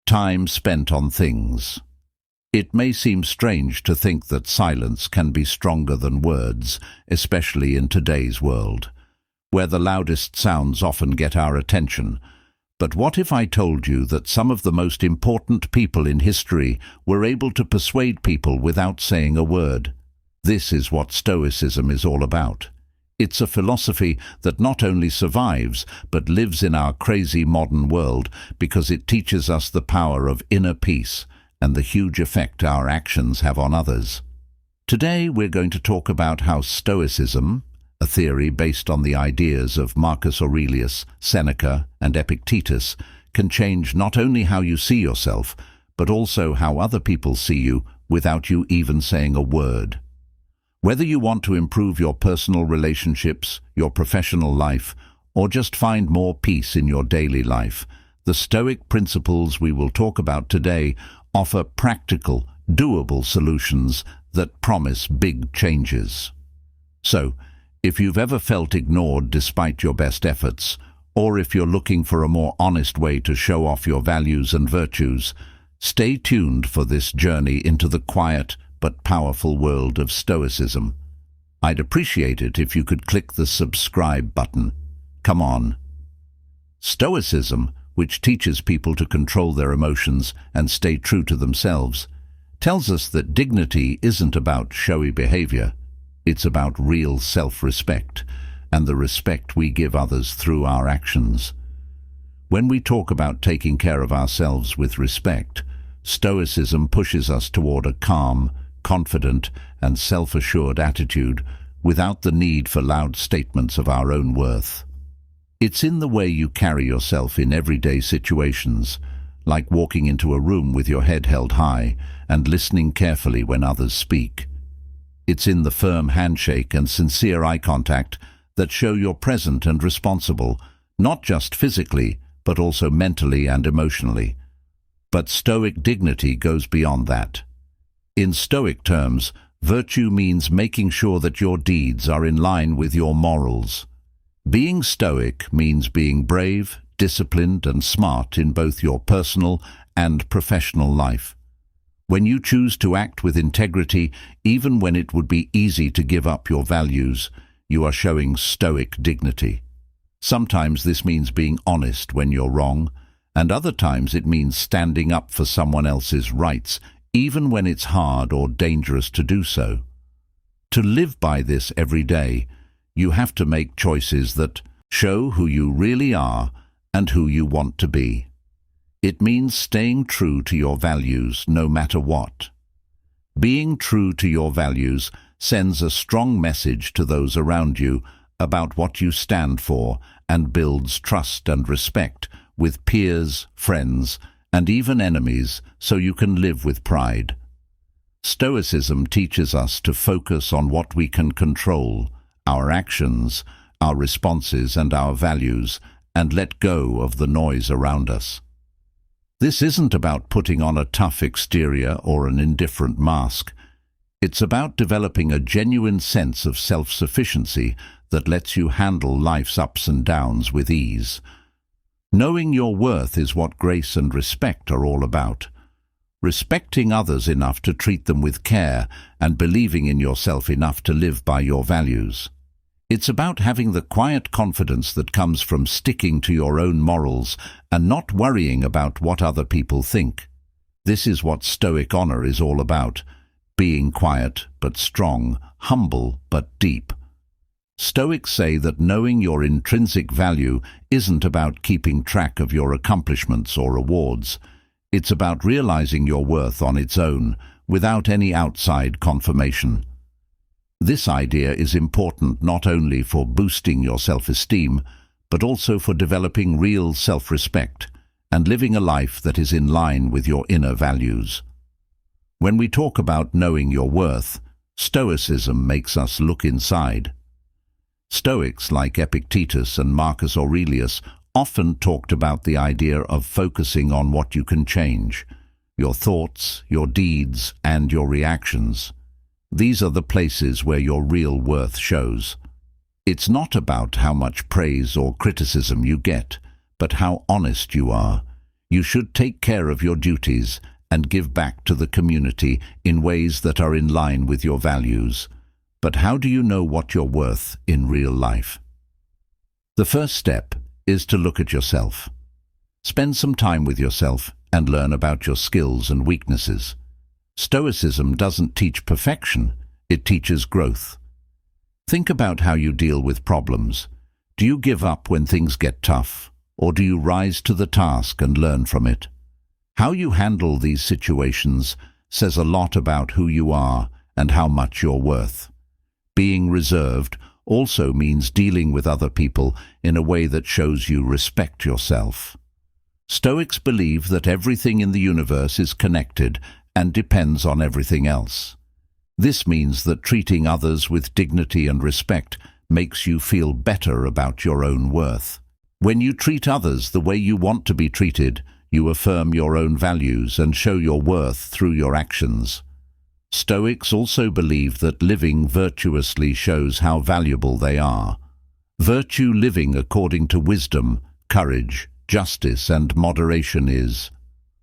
time spent on things. It may seem strange to think that silence can be stronger than words, especially in today's world, where the loudest sounds often get our attention. But what if I told you that some of the most important people in history were able to persuade people without saying a word? This is what Stoicism is all about. It's a philosophy that not only survives, but lives in our crazy modern world because it teaches us the power of inner peace and the huge effect our actions have on others. Today we're going to talk about how Stoicism, a theory based on the ideas of Marcus Aurelius, Seneca, and Epictetus, can change not only how you see yourself, but also how other people see you without you even saying a word. Whether you want to improve your personal relationships, your professional life, or just find more peace in your daily life, the Stoic principles we will talk about today offer practical, doable solutions that promise big changes. So, if you've ever felt ignored despite your best efforts, or if you're looking for a more honest way to show off your values and virtues, stay tuned for this journey into the quiet but powerful world of Stoicism. I'd appreciate it if you could click the subscribe button. Come on. Stoicism, which teaches people to control their emotions and stay true to themselves, tells us that dignity isn't about showy behavior. It's about real self-respect and the respect we give others through our actions. When we talk about taking care of ourselves with respect, Stoicism pushes us toward a calm, confident, and self-assured attitude without the need for loud statements of our own worth. It's in the way you carry yourself in everyday situations, like walking into a room with your head held high and listening carefully when others speak. It's in the firm handshake and sincere eye contact that show you're present and responsible, not just physically, but also mentally and emotionally. But Stoic dignity goes beyond that. In Stoic terms, virtue means making sure that your deeds are in line with your morals. Being Stoic means being brave, disciplined, and smart in both your personal and professional life. When you choose to act with integrity, even when it would be easy to give up your values, you are showing Stoic dignity. Sometimes this means being honest when you're wrong, and other times it means standing up for someone else's rights, even when it's hard or dangerous to do so. To live by this every day, you have to make choices that show who you really are and who you want to be. It means staying true to your values no matter what. Being true to your values sends a strong message to those around you about what you stand for and builds trust and respect with peers, friends, and even enemies, so you can live with pride. Stoicism teaches us to focus on what we can control, our actions, our responses, and our values, and let go of the noise around us. This isn't about putting on a tough exterior or an indifferent mask. It's about developing a genuine sense of self-sufficiency that lets you handle life's ups and downs with ease. Knowing your worth is what grace and respect are all about. Respecting others enough to treat them with care and believing in yourself enough to live by your values. It's about having the quiet confidence that comes from sticking to your own morals and not worrying about what other people think. This is what Stoic honor is all about, being quiet but strong, humble but deep. Stoics say that knowing your intrinsic value isn't about keeping track of your accomplishments or awards. It's about realizing your worth on its own, without any outside confirmation. This idea is important not only for boosting your self-esteem, but also for developing real self-respect and living a life that is in line with your inner values. When we talk about knowing your worth, Stoicism makes us look inside. Stoics like Epictetus and Marcus Aurelius often talked about the idea of focusing on what you can change, your thoughts, your deeds, and your reactions. These are the places where your real worth shows. It's not about how much praise or criticism you get, but how honest you are. You should take care of your duties and give back to the community in ways that are in line with your values. But how do you know what you're worth in real life? The first step is to look at yourself. Spend some time with yourself and learn about your skills and weaknesses. Stoicism doesn't teach perfection, it teaches growth. Think about how you deal with problems. Do you give up when things get tough, or do you rise to the task and learn from it? How you handle these situations says a lot about who you are and how much you're worth. Being reserved also means dealing with other people in a way that shows you respect yourself. Stoics believe that everything in the universe is connected and depends on everything else. This means that treating others with dignity and respect makes you feel better about your own worth. When you treat others the way you want to be treated, you affirm your own values and show your worth through your actions. Stoics also believe that living virtuously shows how valuable they are. Virtue living according to wisdom, courage, justice, and moderation is.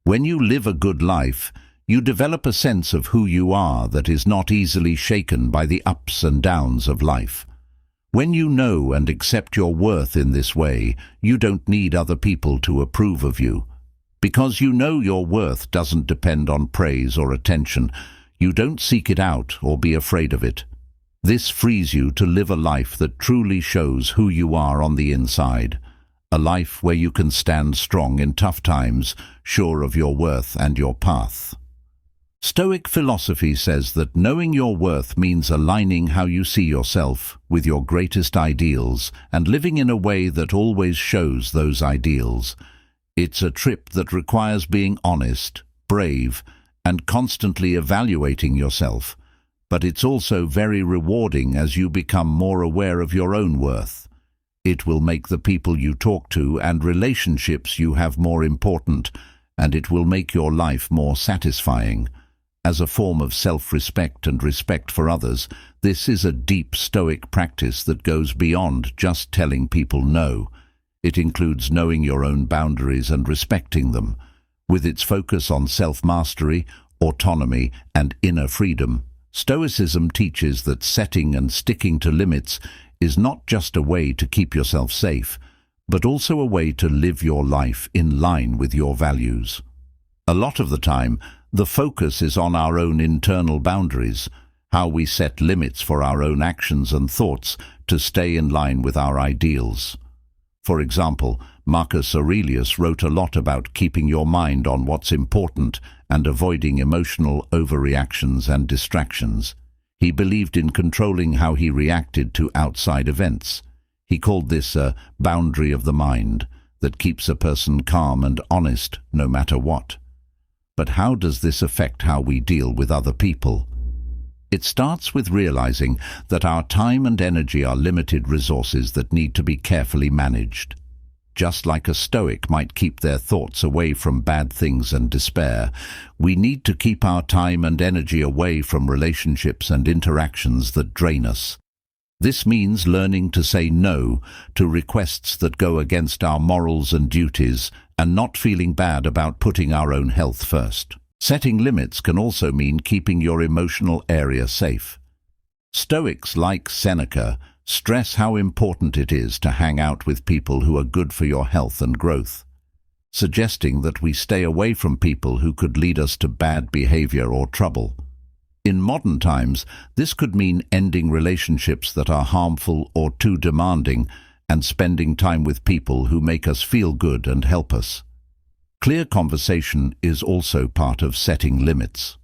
When you live a good life, you develop a sense of who you are that is not easily shaken by the ups and downs of life. When you know and accept your worth in this way, you don't need other people to approve of you. Because you know your worth doesn't depend on praise or attention, you don't seek it out or be afraid of it. This frees you to live a life that truly shows who you are on the inside. A life where you can stand strong in tough times, sure of your worth and your path. Stoic philosophy says that knowing your worth means aligning how you see yourself with your greatest ideals and living in a way that always shows those ideals. It's a trip that requires being honest, brave, and constantly evaluating yourself, but it's also very rewarding as you become more aware of your own worth. It will make the people you talk to and relationships you have more important, and it will make your life more satisfying. As a form of self-respect and respect for others, this is a deep Stoic practice that goes beyond just telling people no. It includes knowing your own boundaries and respecting them. With its focus on self-mastery, autonomy, and inner freedom, Stoicism teaches that setting and sticking to limits is not just a way to keep yourself safe, but also a way to live your life in line with your values. A lot of the time, the focus is on our own internal boundaries, how we set limits for our own actions and thoughts to stay in line with our ideals. For example, Marcus Aurelius wrote a lot about keeping your mind on what's important and avoiding emotional overreactions and distractions. He believed in controlling how he reacted to outside events. He called this a boundary of the mind that keeps a person calm and honest no matter what. But how does this affect how we deal with other people? It starts with realizing that our time and energy are limited resources that need to be carefully managed. Just like a Stoic might keep their thoughts away from bad things and despair, we need to keep our time and energy away from relationships and interactions that drain us. This means learning to say no to requests that go against our morals and duties, and not feeling bad about putting our own health first. Setting limits can also mean keeping your emotional area safe. Stoics like Seneca stress how important it is to hang out with people who are good for your health and growth, suggesting that we stay away from people who could lead us to bad behavior or trouble. In modern times, this could mean ending relationships that are harmful or too demanding and spending time with people who make us feel good and help us. Clear conversation is also part of setting limits.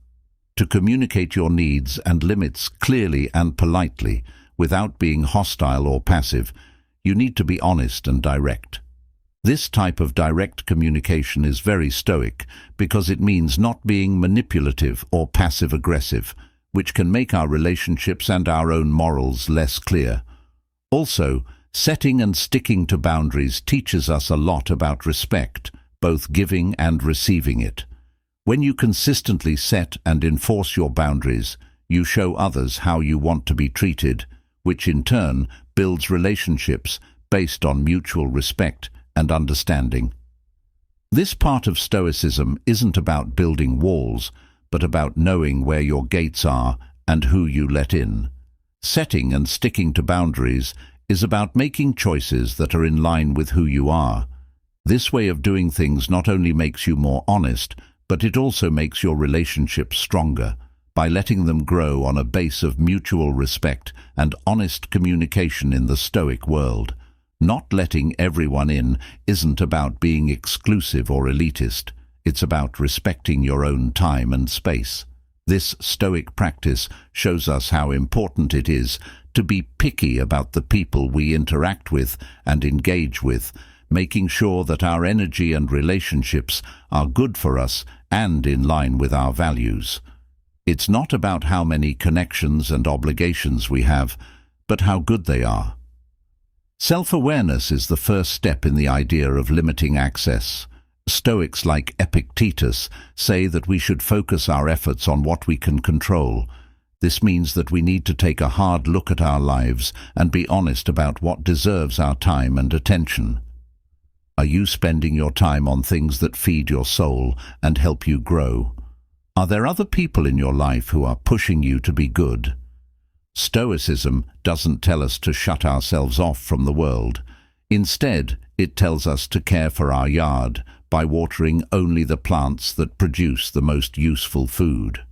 To communicate your needs and limits clearly and politely, without being hostile or passive, you need to be honest and direct. This type of direct communication is very Stoic because it means not being manipulative or passive-aggressive, which can make our relationships and our own morals less clear. Also, setting and sticking to boundaries teaches us a lot about respect, both giving and receiving it. When you consistently set and enforce your boundaries, you show others how you want to be treated, which in turn builds relationships based on mutual respect and understanding. This part of Stoicism isn't about building walls, but about knowing where your gates are and who you let in. Setting and sticking to boundaries is about making choices that are in line with who you are. This way of doing things not only makes you more honest, but it also makes your relationships stronger, by letting them grow on a base of mutual respect and honest communication in the Stoic world. Not letting everyone in isn't about being exclusive or elitist. It's about respecting your own time and space. This Stoic practice shows us how important it is to be picky about the people we interact with and engage with, making sure that our energy and relationships are good for us and in line with our values. It's not about how many connections and obligations we have, but how good they are. Self-awareness is the first step in the idea of limiting access. Stoics like Epictetus say that we should focus our efforts on what we can control. This means that we need to take a hard look at our lives and be honest about what deserves our time and attention. Are you spending your time on things that feed your soul and help you grow? Are there other people in your life who are pushing you to be good? Stoicism doesn't tell us to shut ourselves off from the world. Instead, it tells us to care for our yard by watering only the plants that produce the most useful food.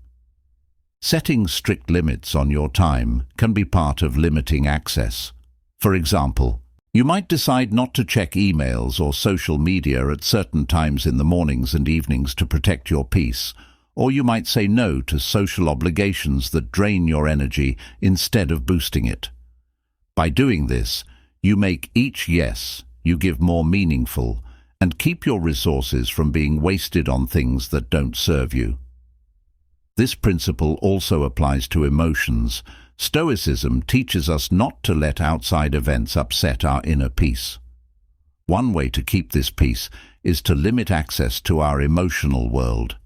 Setting strict limits on your time can be part of limiting access. For example, you might decide not to check emails or social media at certain times in the mornings and evenings to protect your peace, or you might say no to social obligations that drain your energy instead of boosting it. By doing this, you make each yes you give more meaningful and keep your resources from being wasted on things that don't serve you. This principle also applies to emotions. Stoicism teaches us not to let outside events upset our inner peace. One way to keep this peace is to limit access to our emotional world.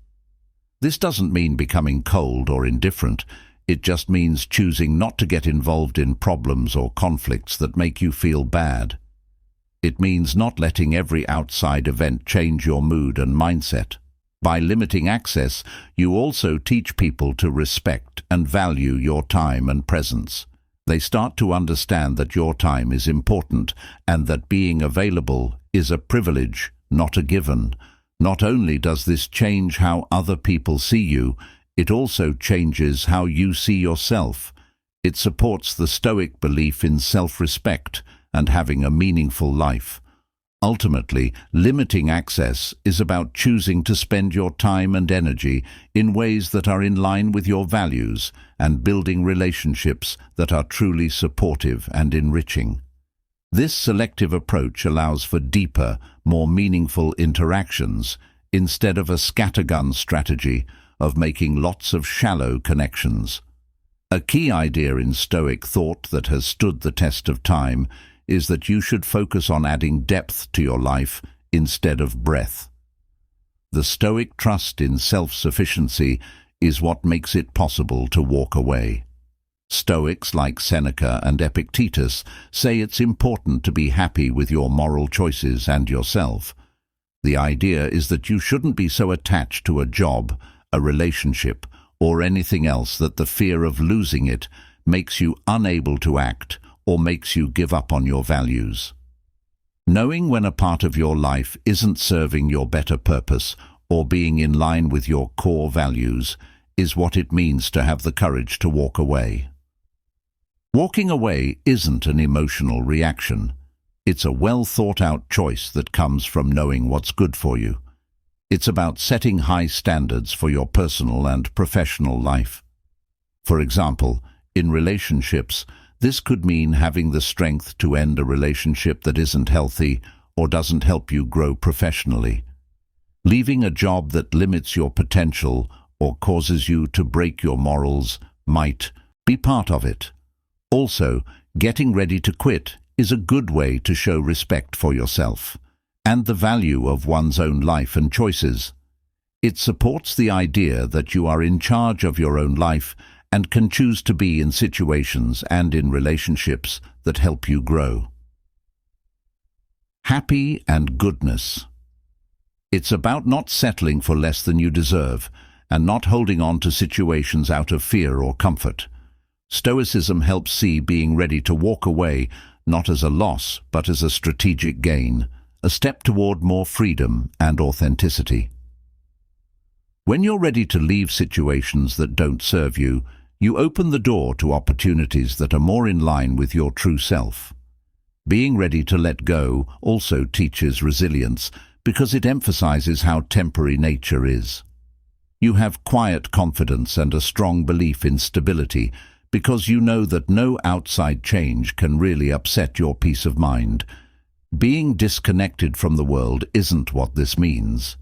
This doesn't mean becoming cold or indifferent. It just means choosing not to get involved in problems or conflicts that make you feel bad. It means not letting every outside event change your mood and mindset. By limiting access, you also teach people to respect and value your time and presence. They start to understand that your time is important and that being available is a privilege, not a given. Not only does this change how other people see you, it also changes how you see yourself. It supports the Stoic belief in self-respect and having a meaningful life. Ultimately, limiting access is about choosing to spend your time and energy in ways that are in line with your values and building relationships that are truly supportive and enriching. This selective approach allows for deeper, more meaningful interactions instead of a scattergun strategy of making lots of shallow connections. A key idea in Stoic thought that has stood the test of time is that you should focus on adding depth to your life instead of breadth. The Stoic trust in self-sufficiency is what makes it possible to walk away. Stoics like Seneca and Epictetus say it's important to be happy with your moral choices and yourself. The idea is that you shouldn't be so attached to a job, a relationship, or anything else that the fear of losing it makes you unable to act or makes you give up on your values. Knowing when a part of your life isn't serving your better purpose or being in line with your core values is what it means to have the courage to walk away. Walking away isn't an emotional reaction. It's a well-thought-out choice that comes from knowing what's good for you. It's about setting high standards for your personal and professional life. For example, in relationships, this could mean having the strength to end a relationship that isn't healthy or doesn't help you grow professionally. Leaving a job that limits your potential or causes you to break your morals might be part of it. Also, getting ready to quit is a good way to show respect for yourself and the value of one's own life and choices. It supports the idea that you are in charge of your own life and can choose to be in situations and in relationships that help you grow. Happy and goodness. It's about not settling for less than you deserve and not holding on to situations out of fear or comfort. Stoicism helps see being ready to walk away not as a loss but as a strategic gain, a step toward more freedom and authenticity. When you're ready to leave situations that don't serve you, you open the door to opportunities that are more in line with your true self. Being ready to let go also teaches resilience because it emphasizes how temporary nature is. You have quiet confidence and a strong belief in stability because you know that no outside change can really upset your peace of mind. Being disconnected from the world isn't what this means.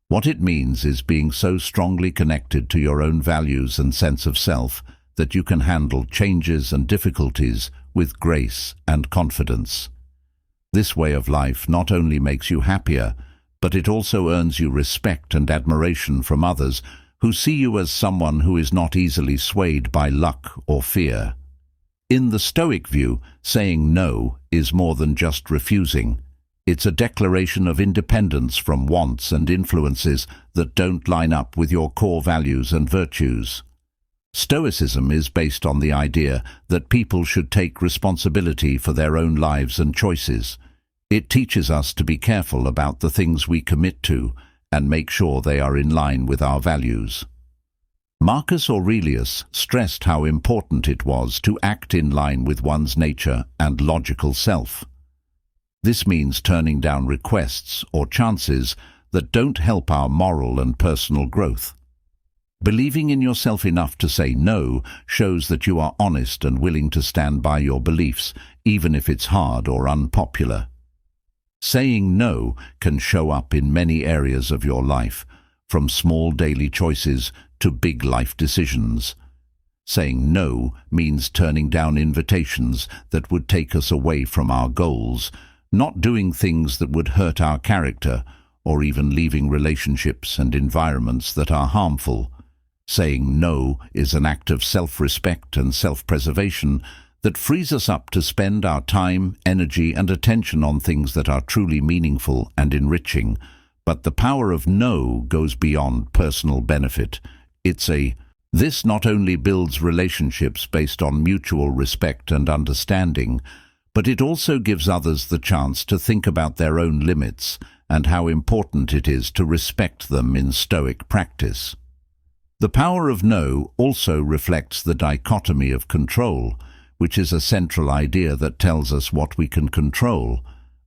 What it means is being so strongly connected to your own values and sense of self that you can handle changes and difficulties with grace and confidence. This way of life not only makes you happier, but it also earns you respect and admiration from others who see you as someone who is not easily swayed by luck or fear. In the Stoic view, saying no is more than just refusing. It's a declaration of independence from wants and influences that don't line up with your core values and virtues. Stoicism is based on the idea that people should take responsibility for their own lives and choices. It teaches us to be careful about the things we commit to and make sure they are in line with our values. Marcus Aurelius stressed how important it was to act in line with one's nature and logical self. This means turning down requests or chances that don't help our moral and personal growth. Believing in yourself enough to say no shows that you are honest and willing to stand by your beliefs, even if it's hard or unpopular. Saying no can show up in many areas of your life, from small daily choices to big life decisions. Saying no means turning down invitations that would take us away from our goals, not doing things that would hurt our character, or even leaving relationships and environments that are harmful. Saying no is an act of self-respect and self-preservation that frees us up to spend our time, energy, and attention on things that are truly meaningful and enriching. But the power of no goes beyond personal benefit. This not only builds relationships based on mutual respect and understanding, but it also gives others the chance to think about their own limits and how important it is to respect them in Stoic practice. The power of no also reflects the dichotomy of control, which is a central idea that tells us what we can control,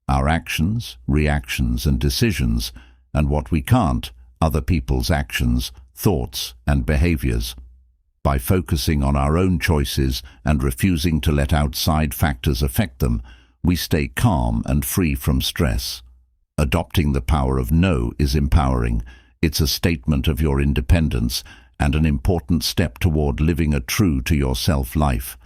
our actions, reactions, and decisions, and what we can't, other people's actions, thoughts, and behaviors. By focusing on our own choices and refusing to let outside factors affect them, we stay calm and free from stress. Adopting the power of no is empowering. It's a statement of your independence and an important step toward living a true-to-yourself life.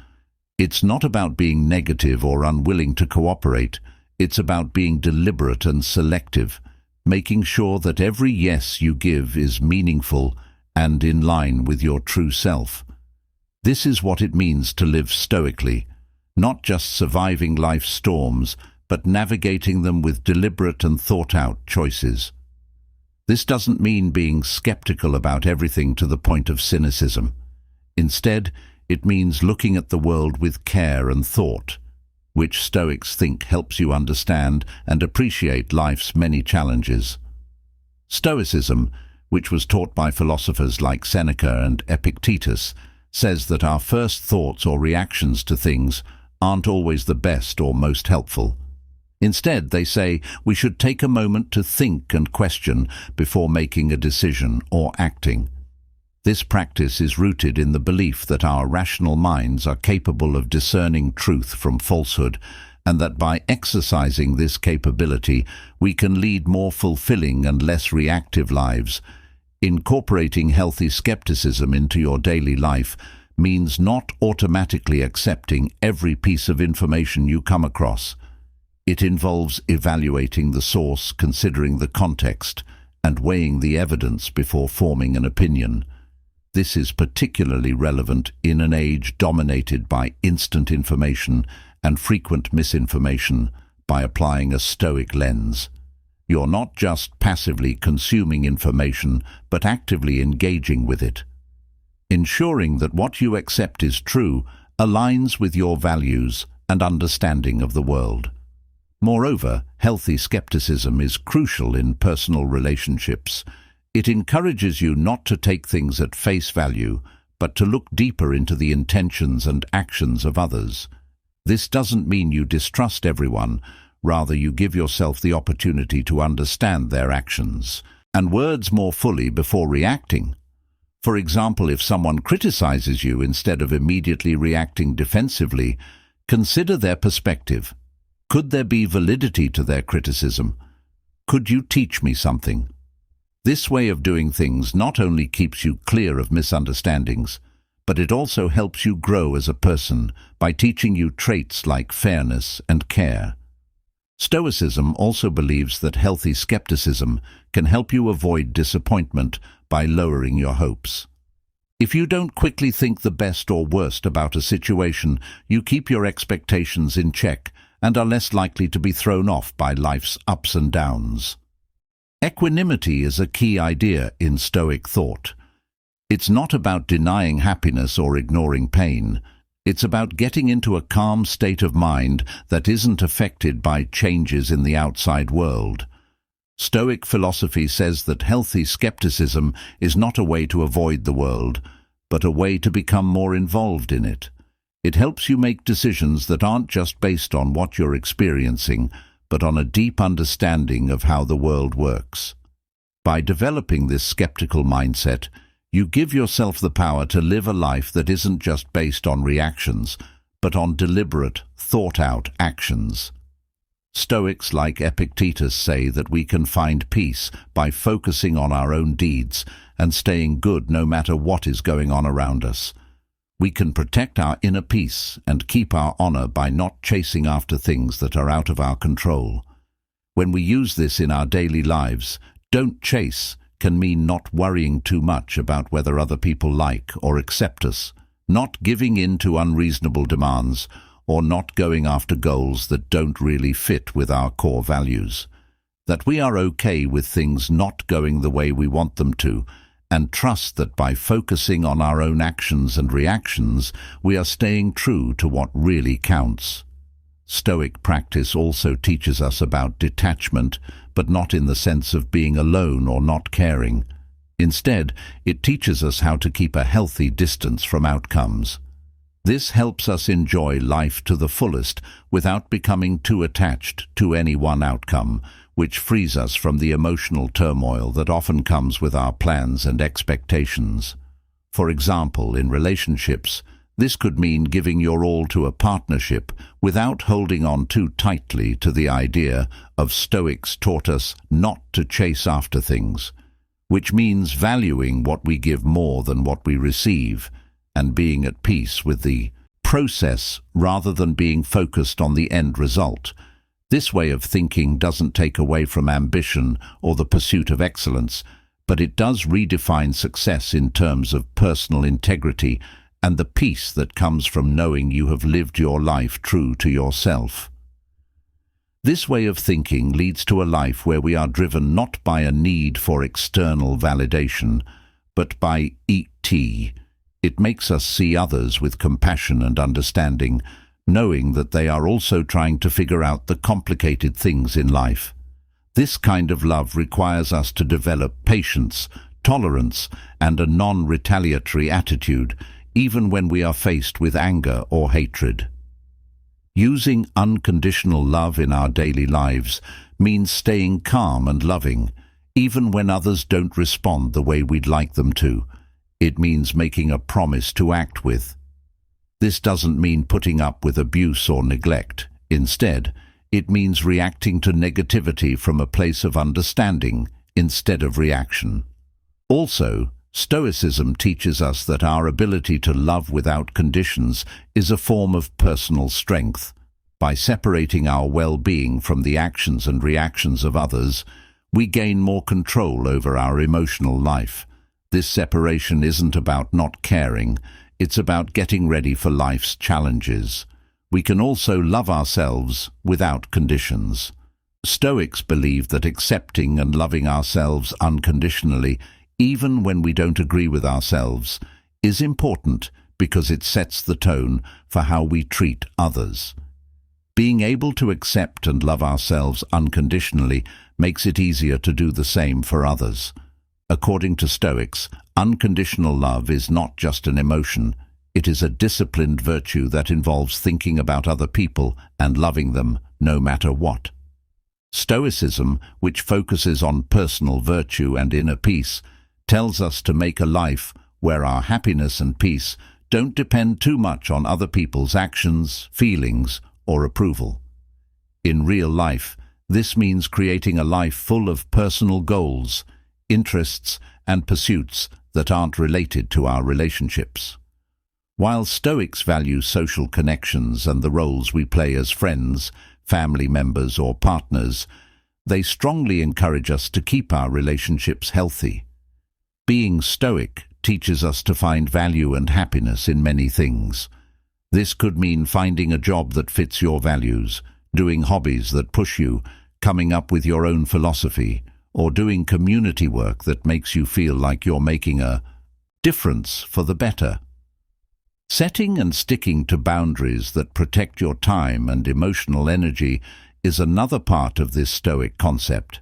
It's not about being negative or unwilling to cooperate. It's about being deliberate and selective, making sure that every yes you give is meaningful and in line with your true self. This is what it means to live stoically, not just surviving life's storms, but navigating them with deliberate and thought-out choices. This doesn't mean being skeptical about everything to the point of cynicism. Instead, it means looking at the world with care and thought, which Stoics think helps you understand and appreciate life's many challenges. Stoicism, which was taught by philosophers like Seneca and Epictetus, says that our first thoughts or reactions to things aren't always the best or most helpful. Instead, they say we should take a moment to think and question before making a decision or acting. This practice is rooted in the belief that our rational minds are capable of discerning truth from falsehood, and that by exercising this capability, we can lead more fulfilling and less reactive lives. Incorporating healthy skepticism into your daily life means not automatically accepting every piece of information you come across. It involves evaluating the source, considering the context, and weighing the evidence before forming an opinion. This is particularly relevant in an age dominated by instant information and frequent misinformation. By applying a Stoic lens, You're not just passively consuming information, but actively engaging with it. Ensuring that what you accept is true aligns with your values and understanding of the world. Moreover, healthy skepticism is crucial in personal relationships. It encourages you not to take things at face value, but to look deeper into the intentions and actions of others. This doesn't mean you distrust everyone, rather you give yourself the opportunity to understand their actions and words more fully before reacting. For example, if someone criticizes you, instead of immediately reacting defensively, consider their perspective. Could there be validity to their criticism? Could you teach me something? This way of doing things not only keeps you clear of misunderstandings, but it also helps you grow as a person by teaching you traits like fairness and care. Stoicism also believes that healthy skepticism can help you avoid disappointment by lowering your hopes. If you don't quickly think the best or worst about a situation, you keep your expectations in check and are less likely to be thrown off by life's ups and downs. Equanimity is a key idea in Stoic thought. It's not about denying happiness or ignoring pain. It's about getting into a calm state of mind that isn't affected by changes in the outside world. Stoic philosophy says that healthy skepticism is not a way to avoid the world, but a way to become more involved in it. It helps you make decisions that aren't just based on what you're experiencing, but on a deep understanding of how the world works. By developing this skeptical mindset, you give yourself the power to live a life that isn't just based on reactions, but on deliberate, thought-out actions. Stoics like Epictetus say that we can find peace by focusing on our own deeds and staying good no matter what is going on around us. We can protect our inner peace and keep our honor by not chasing after things that are out of our control. When we use this in our daily lives, don't chase can mean not worrying too much about whether other people like or accept us, not giving in to unreasonable demands, or not going after goals that don't really fit with our core values. That we are okay with things not going the way we want them to, and trust that by focusing on our own actions and reactions, we are staying true to what really counts. Stoic practice also teaches us about detachment, but not in the sense of being alone or not caring. Instead, it teaches us how to keep a healthy distance from outcomes. This helps us enjoy life to the fullest without becoming too attached to any one outcome, which frees us from the emotional turmoil that often comes with our plans and expectations. For example, in relationships, this could mean giving your all to a partnership without holding on too tightly to the idea of Stoics taught us not to chase after things, which means valuing what we give more than what we receive, and being at peace with the process rather than being focused on the end result. This way of thinking doesn't take away from ambition or the pursuit of excellence, but it does redefine success in terms of personal integrity and the peace that comes from knowing you have lived your life true to yourself. This way of thinking leads to a life where we are driven not by a need for external validation, but by ET. It makes us see others with compassion and understanding, knowing that they are also trying to figure out the complicated things in life. This kind of love requires us to develop patience, tolerance, and a non-retaliatory attitude, even when we are faced with anger or hatred. Using unconditional love in our daily lives means staying calm and loving, even when others don't respond the way we'd like them to. It means making a promise to act with. This doesn't mean putting up with abuse or neglect. Instead, it means reacting to negativity from a place of understanding instead of reaction. Also, Stoicism teaches us that our ability to love without conditions is a form of personal strength. By separating our well-being from the actions and reactions of others, we gain more control over our emotional life. This separation isn't about not caring, it's about getting ready for life's challenges. We can also love ourselves without conditions. Stoics believe that accepting and loving ourselves unconditionally, even when we don't agree with ourselves, is important because it sets the tone for how we treat others. Being able to accept and love ourselves unconditionally makes it easier to do the same for others. According to Stoics, unconditional love is not just an emotion, it is a disciplined virtue that involves thinking about other people and loving them no matter what. Stoicism, which focuses on personal virtue and inner peace, tells us to make a life where our happiness and peace don't depend too much on other people's actions, feelings, or approval. In real life, this means creating a life full of personal goals, interests, and pursuits that aren't related to our relationships. While Stoics value social connections and the roles we play as friends, family members, or partners, they strongly encourage us to keep our relationships healthy. Being Stoic teaches us to find value and happiness in many things. This could mean finding a job that fits your values, doing hobbies that push you, coming up with your own philosophy, or doing community work that makes you feel like you're making a difference for the better. Setting and sticking to boundaries that protect your time and emotional energy is another part of this Stoic concept.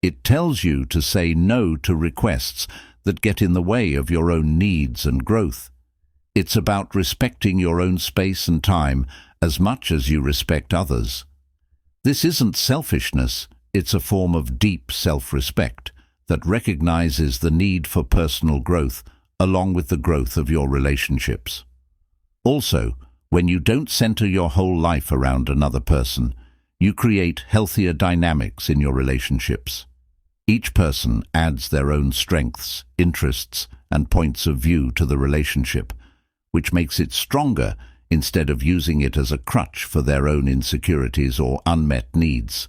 It tells you to say no to requests that get in the way of your own needs and growth. It's about respecting your own space and time as much as you respect others. This isn't selfishness, it's a form of deep self-respect that recognizes the need for personal growth along with the growth of your relationships. Also, when you don't center your whole life around another person, you create healthier dynamics in your relationships. Each person adds their own strengths, interests, and points of view to the relationship, which makes it stronger instead of using it as a crutch for their own insecurities or unmet needs.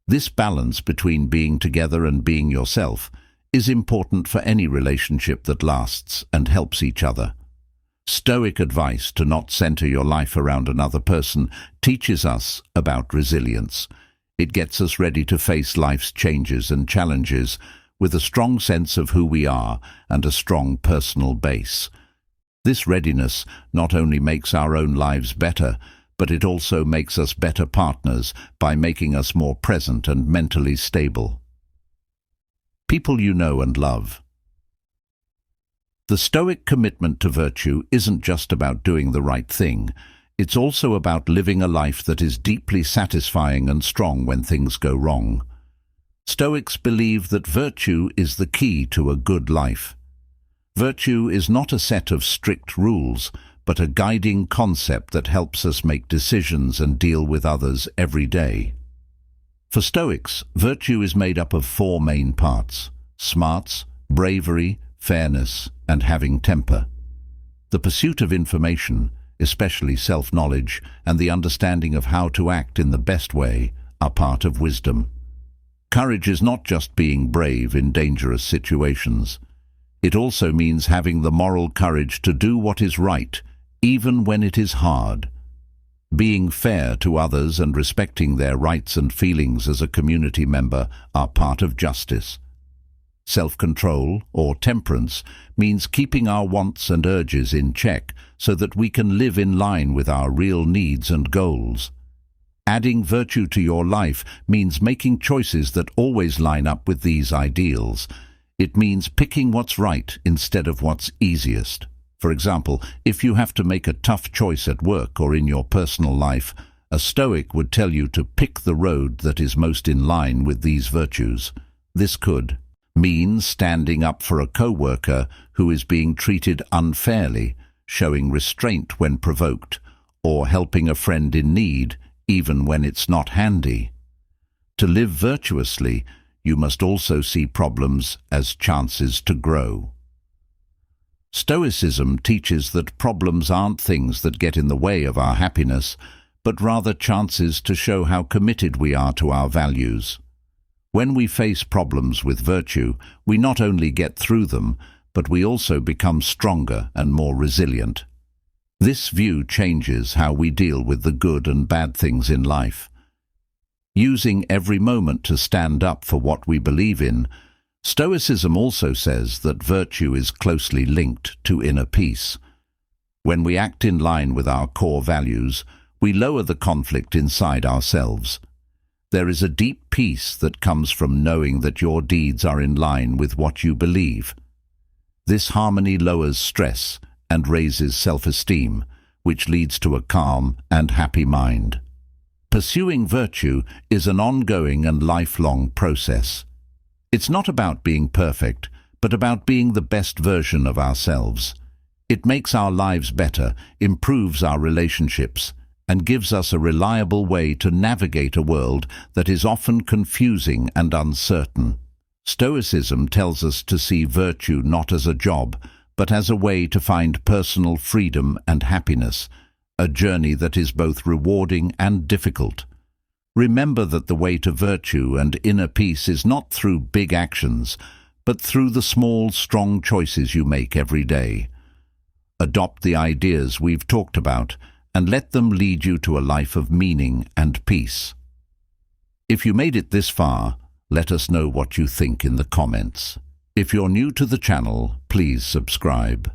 This balance between being together and being yourself is important for any relationship that lasts and helps each other. Stoic advice to not center your life around another person teaches us about resilience. It gets us ready to face life's changes and challenges with a strong sense of who we are and a strong personal base. This readiness not only makes our own lives better, but it also makes us better partners by making us more present and mentally stable. People you know and love. The Stoic commitment to virtue isn't just about doing the right thing. It's also about living a life that is deeply satisfying and strong when things go wrong. Stoics believe that virtue is the key to a good life. Virtue is not a set of strict rules, but a guiding concept that helps us make decisions and deal with others every day. For Stoics, virtue is made up of four main parts: smarts, bravery, fairness, and having temper. The pursuit of information, especially self-knowledge, and the understanding of how to act in the best way are part of wisdom. Courage is not just being brave in dangerous situations. It also means having the moral courage to do what is right, even when it is hard. Being fair to others and respecting their rights and feelings as a community member are part of justice. Self-control, or temperance, means keeping our wants and urges in check so that we can live in line with our real needs and goals. Adding virtue to your life means making choices that always line up with these ideals. It means picking what's right instead of what's easiest. For example, if you have to make a tough choice at work or in your personal life, a Stoic would tell you to pick the road that is most in line with these virtues. This could mean standing up for a co-worker who is being treated unfairly, showing restraint when provoked, or helping a friend in need, even when it's not handy. To live virtuously, you must also see problems as chances to grow. Stoicism teaches that problems aren't things that get in the way of our happiness, but rather chances to show how committed we are to our values. When we face problems with virtue, we not only get through them, but we also become stronger and more resilient. This view changes how we deal with the good and bad things in life. using every moment to stand up for what we believe in. Stoicism also says that virtue is closely linked to inner peace. When we act in line with our core values, we lower the conflict inside ourselves. There is a deep peace that comes from knowing that your deeds are in line with what you believe. This harmony lowers stress and raises self-esteem, which leads to a calm and happy mind. Pursuing virtue is an ongoing and lifelong process. It's not about being perfect, but about being the best version of ourselves. It makes our lives better, improves our relationships, and gives us a reliable way to navigate a world that is often confusing and uncertain. Stoicism tells us to see virtue not as a job, but as a way to find personal freedom and happiness, a journey that is both rewarding and difficult. Remember that the way to virtue and inner peace is not through big actions, but through the small, strong choices you make every day. Adopt the ideas we've talked about and let them lead you to a life of meaning and peace. If you made it this far, let us know what you think in the comments. If you're new to the channel, please subscribe.